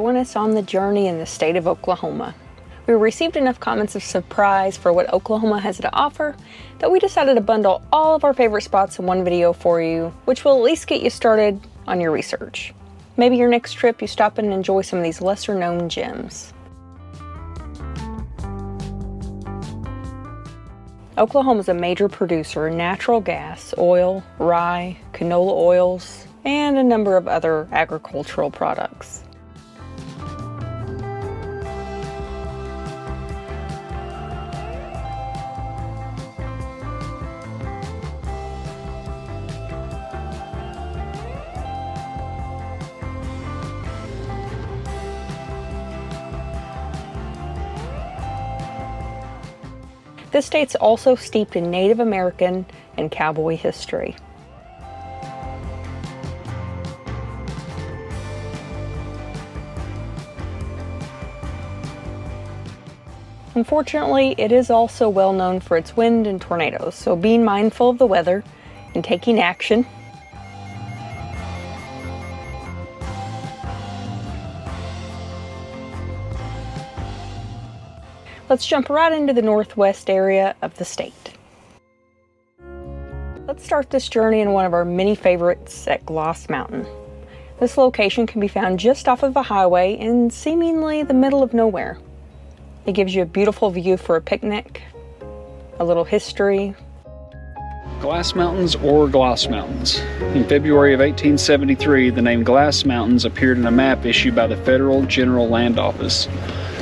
join us on the journey in the state of Oklahoma. We received enough comments of surprise for what Oklahoma has to offer that we decided to bundle all of our favorite spots in one video for you, which will at least get you started on your research. Maybe your next trip you stop and enjoy some of these lesser known gems. Oklahoma is a major producer of natural gas, oil, rye, canola oils, and a number of other agricultural products. This state's also steeped in Native American and cowboy history. Unfortunately, it is also well known for its wind and tornadoes, so being mindful of the weather and taking action. Let's jump right into the northwest area of the state. Let's start this journey in one of our many favorites at Glass Mountain. This location can be found just off of a highway in seemingly the middle of nowhere. It gives you a beautiful view for a picnic, a little history. Glass Mountains or Gloss Mountains. In February of 1873, the name Glass Mountains appeared in a map issued by the Federal General Land Office.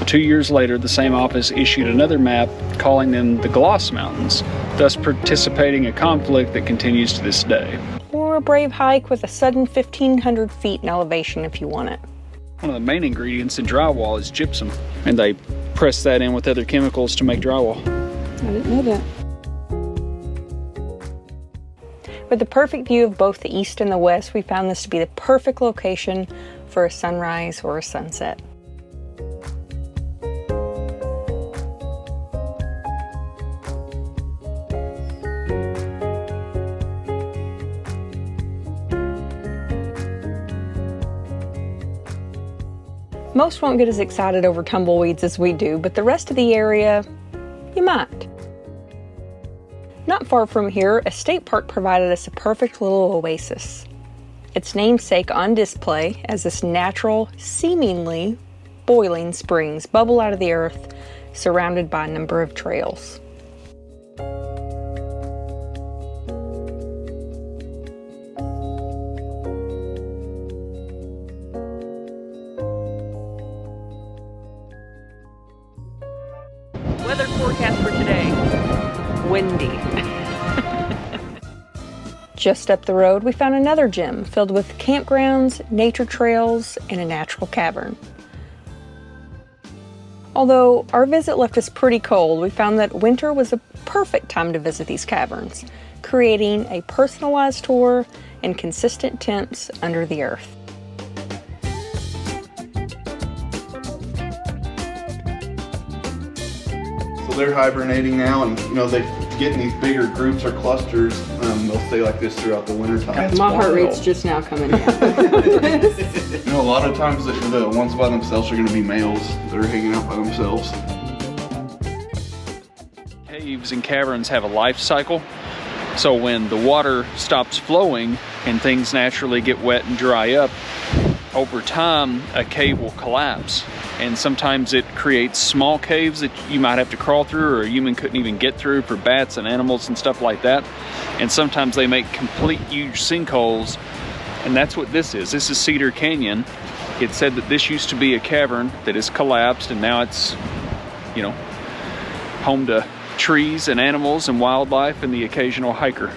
2 years later, the same office issued another map calling them the Gloss Mountains, thus participating a conflict that continues to this day. Or a brave hike with a sudden 1,500 feet in elevation if you want it. One of the main ingredients in drywall is gypsum, and they press that in with other chemicals to make drywall. I didn't know that. With the perfect view of both the east and the west, we found this to be the perfect location for a sunrise or a sunset. Most won't get as excited over tumbleweeds as we do, but the rest of the area, you might. Not far from here, a state park provided us a perfect little oasis. Its namesake on display as this natural, seemingly boiling springs bubble out of the earth, surrounded by a number of trails. Weather forecast for today, windy. Just up the road, we found another gem filled with campgrounds, nature trails, and a natural cavern. Although our visit left us pretty cold, we found that winter was a perfect time to visit these caverns, creating a personalized tour and consistent temps under the earth. They're hibernating now, and they get in these bigger groups or clusters. They'll stay like this throughout the winter time. My heart rate's just now coming down. A lot of times the ones by themselves are going to be males that are hanging out by themselves. Caves and caverns have a life cycle, so when the water stops flowing and things naturally get wet and dry up, over time a cave will collapse. And sometimes it creates small caves that you might have to crawl through or a human couldn't even get through for bats and animals and stuff like that. And sometimes they make complete huge sinkholes, and that's what this is. This is Cedar Canyon. It said that this used to be a cavern that has collapsed, and now it's, home to trees and animals and wildlife and the occasional hiker.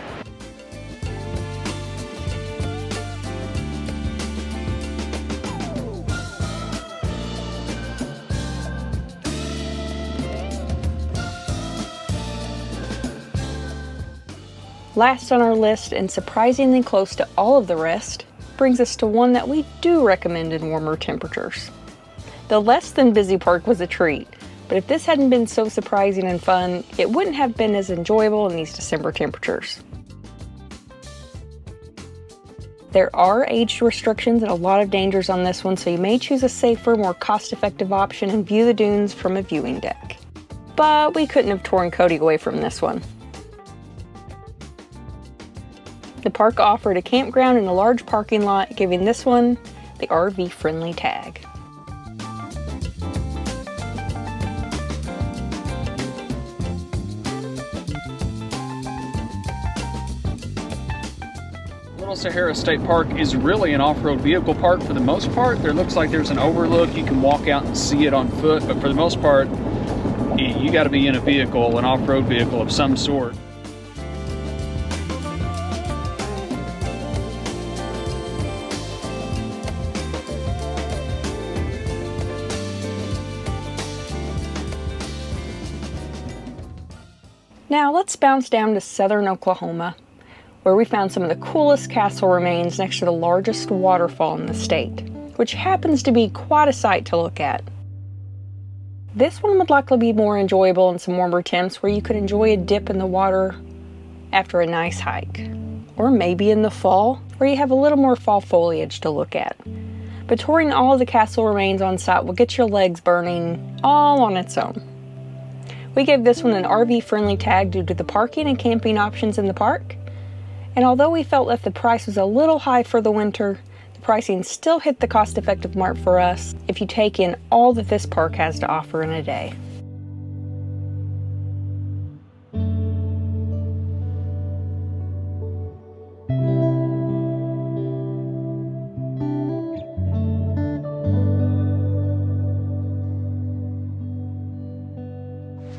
Last on our list, and surprisingly close to all of the rest, brings us to one that we do recommend in warmer temperatures. The less than busy park was a treat, but if this hadn't been so surprising and fun, it wouldn't have been as enjoyable in these December temperatures. There are age restrictions and a lot of dangers on this one, so you may choose a safer, more cost-effective option and view the dunes from a viewing deck. But we couldn't have torn Cody away from this one. The park offered a campground and a large parking lot, giving this one the RV-friendly tag. Little Sahara State Park is really an off-road vehicle park for the most part. There looks like there's an overlook. You can walk out and see it on foot, but for the most part, you got to be in a vehicle, an off-road vehicle of some sort. Now let's bounce down to southern Oklahoma, where we found some of the coolest castle remains next to the largest waterfall in the state, which happens to be quite a sight to look at. This one would likely be more enjoyable in some warmer temps where you could enjoy a dip in the water after a nice hike. Or maybe in the fall, where you have a little more fall foliage to look at. But touring all of the castle remains on site will get your legs burning all on its own. We gave this one an RV-friendly tag due to the parking and camping options in the park. And although we felt that the price was a little high for the winter, the pricing still hit the cost-effective mark for us if you take in all that this park has to offer in a day.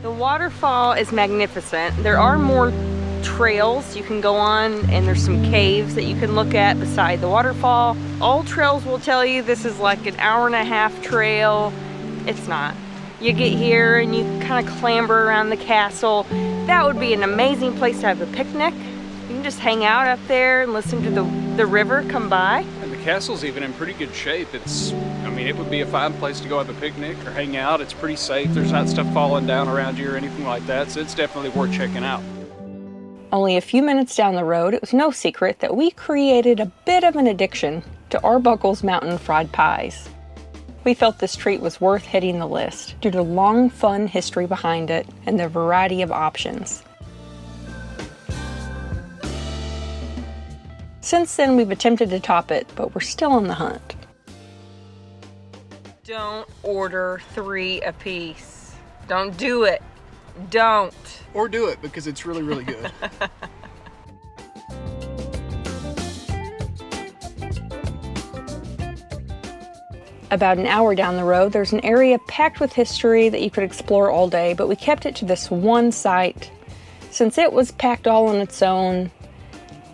The waterfall is magnificent. There are more trails you can go on, and there's some caves that you can look at beside the waterfall. All trails will tell you this is like an hour-and-a-half trail. It's not. You get here and you kind of clamber around the castle. That would be an amazing place to have a picnic. You can just hang out up there and listen to the river come by. And the castle's even in pretty good shape. It would be a fine place to go have a picnic or hang out. It's pretty safe. There's not stuff falling down around you or anything like that, so it's definitely worth checking out. Only a few minutes down the road, it was no secret that we created a bit of an addiction to Arbuckle's mountain fried pies. We felt this treat was worth hitting the list due to the long, fun history behind it and the variety of options. Since then, we've attempted to top it, but we're still on the hunt. Don't order 3 apiece. Don't do it. Don't. Or do it, because it's really, really good. About an hour down the road, there's an area packed with history that you could explore all day, but we kept it to this one site since it was packed all on its own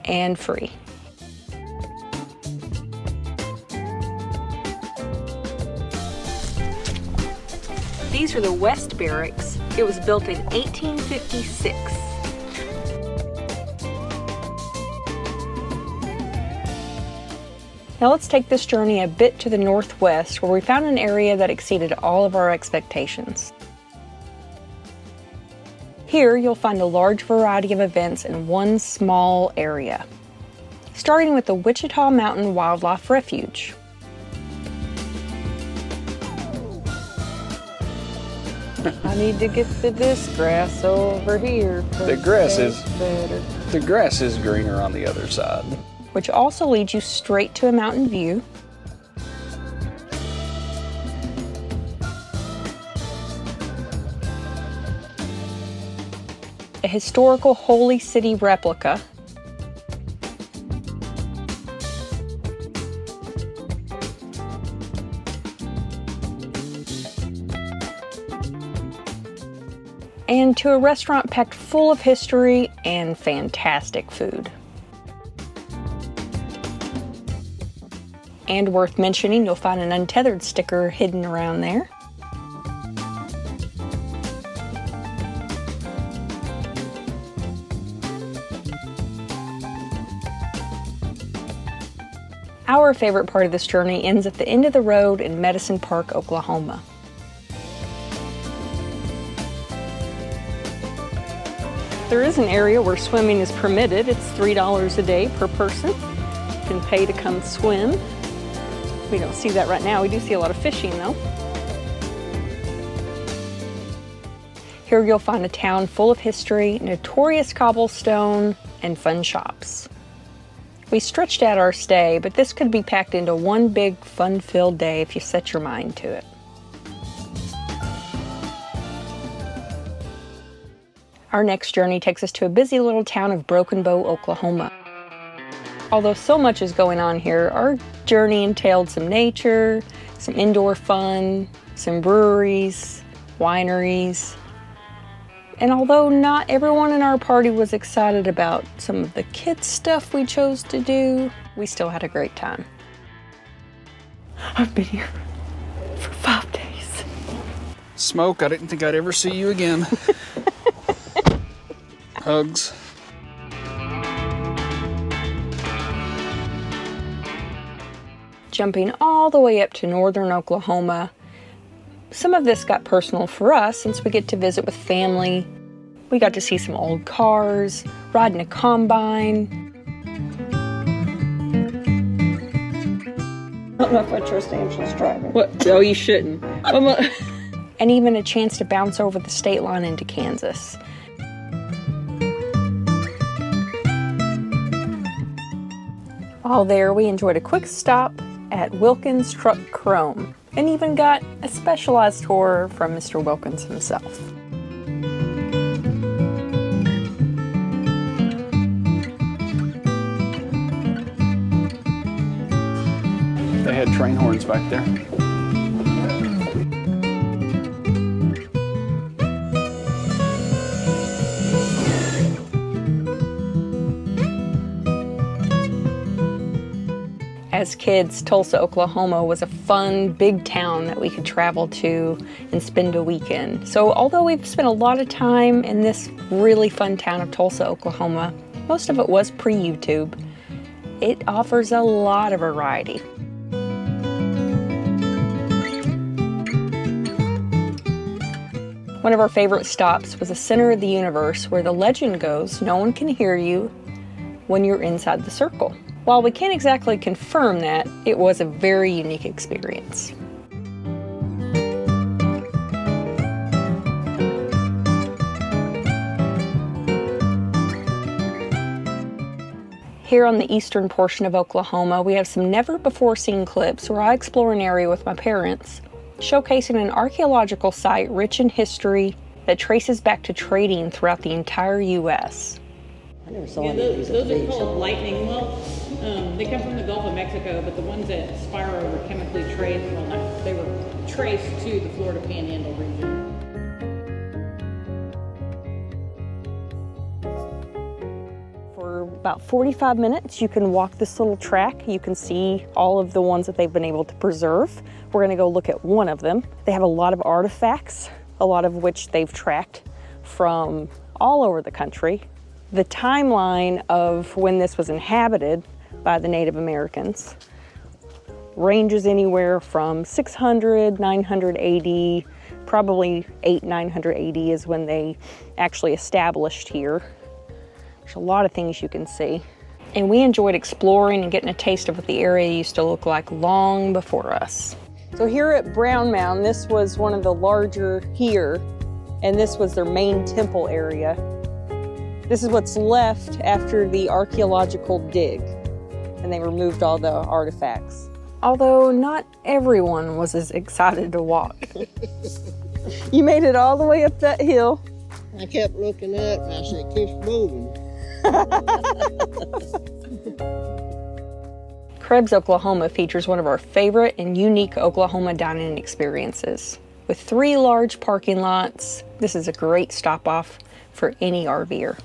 and free. These are the West Barracks. It was built in 1856. Now let's take this journey a bit to the northwest, where we found an area that exceeded all of our expectations. Here you'll find a large variety of events in one small area, starting with the Wichita Mountain Wildlife Refuge. I need to get this grass over here. The grass is greener on the other side. Which also leads you straight to a mountain view. A historical Holy City replica. And to a restaurant packed full of history and fantastic food. And worth mentioning, you'll find an untethered sticker hidden around there. Our favorite part of this journey ends at the end of the road in Medicine Park, Oklahoma. There is an area where swimming is permitted. It's $3 a day per person. can pay to come swim. We don't see that right now. We do see a lot of fishing though. Here you'll find a town full of history, notorious cobblestone, and fun shops. We stretched out our stay, but this could be packed into one big fun-filled day if you set your mind to it. Our next journey takes us to a busy little town of Broken Bow, Oklahoma. Although so much is going on here, our journey entailed some nature, some indoor fun, some breweries, wineries. And although not everyone in our party was excited about some of the kids' stuff we chose to do, we still had a great time. I've been here for 5 days. Smoke, I didn't think I'd ever see you again. Hugs. Jumping all the way up to northern Oklahoma. Some of this got personal for us since we get to visit with family. We got to see some old cars, ride in a combine. I don't know if I trust Angela's driving. What? Oh, you shouldn't. And even a chance to bounce over the state line into Kansas. While there, we enjoyed a quick stop at Wilkins Truck Chrome and even got a specialized tour from Mr. Wilkins himself. They had train horns back there. As kids, Tulsa, Oklahoma was a fun, big town that we could travel to and spend a weekend. So although we've spent a lot of time in this really fun town of Tulsa, Oklahoma, most of it was pre-YouTube, it offers a lot of variety. One of our favorite stops was the center of the universe, where the legend goes, no one can hear you when you're inside the circle. While we can't exactly confirm that, it was a very unique experience. Here on the eastern portion of Oklahoma, we have some never-before-seen clips where I explore an area with my parents, showcasing an archaeological site rich in history that traces back to trading throughout the entire U.S. I never saw Yeah, any of these those at the are beach. called lightning welts. They come from the Gulf of Mexico, but the ones at Spiro were chemically traced. Well, they were traced to the Florida Panhandle region. For about 45 minutes, you can walk this little track. You can see all of the ones that they've been able to preserve. We're going to go look at one of them. They have a lot of artifacts, a lot of which they've tracked from all over the country. The timeline of when this was inhabited by the Native Americans ranges anywhere from 600, 900 AD, probably 900 AD is when they actually established here. There's a lot of things you can see. And we enjoyed exploring and getting a taste of what the area used to look like long before us. So here at Brown Mound, this was one of the larger here, and this was their main temple area. This is what's left after the archaeological dig, and they removed all the artifacts. Although not everyone was as excited to walk. You made it all the way up that hill. I kept looking up and I said, keep moving. Krebs, Oklahoma features one of our favorite and unique Oklahoma dining experiences. With 3 large parking lots, this is a great stop-off for any RVer.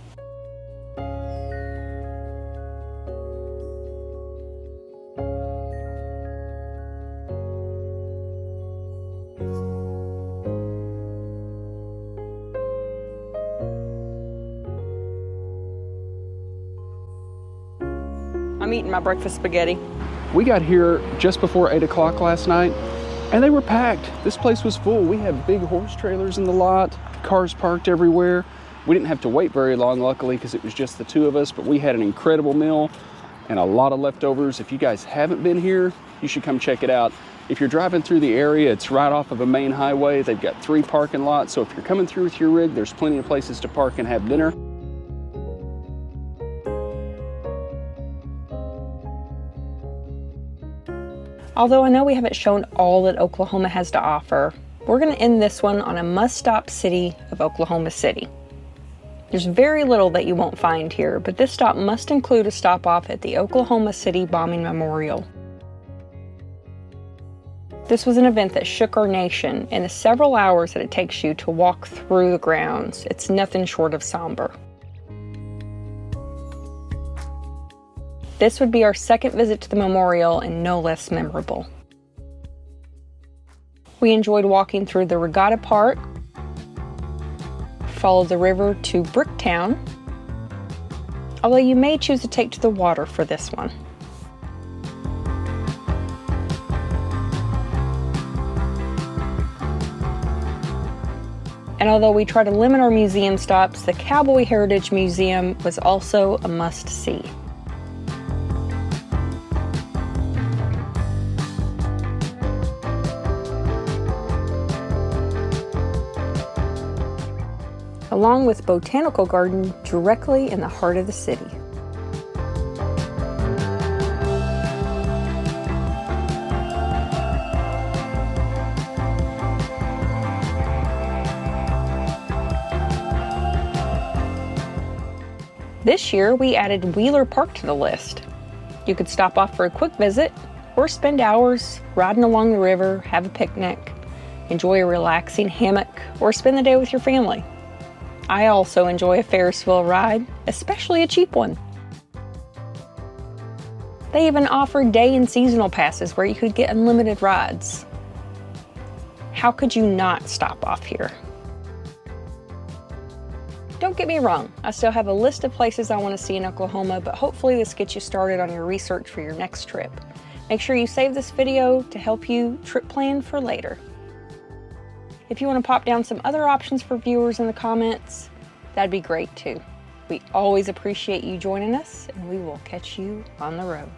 I'm eating my breakfast spaghetti. We got here just before 8 o'clock last night, and they were packed. This place was full. We had big horse trailers in the lot, cars parked everywhere. We didn't have to wait very long, luckily, because it was just the 2 of us, but we had an incredible meal. and a lot of leftovers. If you guys haven't been here, you should come check it out. If you're driving through the area, it's right off of a main highway. They've got 3 parking lots, so if you're coming through with your rig, there's plenty of places to park and have dinner. Although I know we haven't shown all that Oklahoma has to offer, we're going to end this one on a must-stop city of Oklahoma City. There's very little that you won't find here, but this stop must include a stop off at the Oklahoma City Bombing Memorial. This was an event that shook our nation, and the several hours that it takes you to walk through the grounds, it's nothing short of somber. This would be our second visit to the memorial and no less memorable. We enjoyed walking through the Regatta Park, followed the river to Bricktown, although you may choose to take to the water for this one. And although we try to limit our museum stops, the Cowboy Heritage Museum was also a must-see. Along with Botanical Garden directly in the heart of the city. This year, we added Wheeler Park to the list. You could stop off for a quick visit, or spend hours riding along the river, have a picnic, enjoy a relaxing hammock, or spend the day with your family. I also enjoy a Ferris wheel ride, especially a cheap one. They even offer day and seasonal passes where you could get unlimited rides. How could you not stop off here? Don't get me wrong, I still have a list of places I want to see in Oklahoma, but hopefully this gets you started on your research for your next trip. Make sure you save this video to help you trip plan for later. If you want to pop down some other options for viewers in the comments, that'd be great too. We always appreciate you joining us, and we will catch you on the road.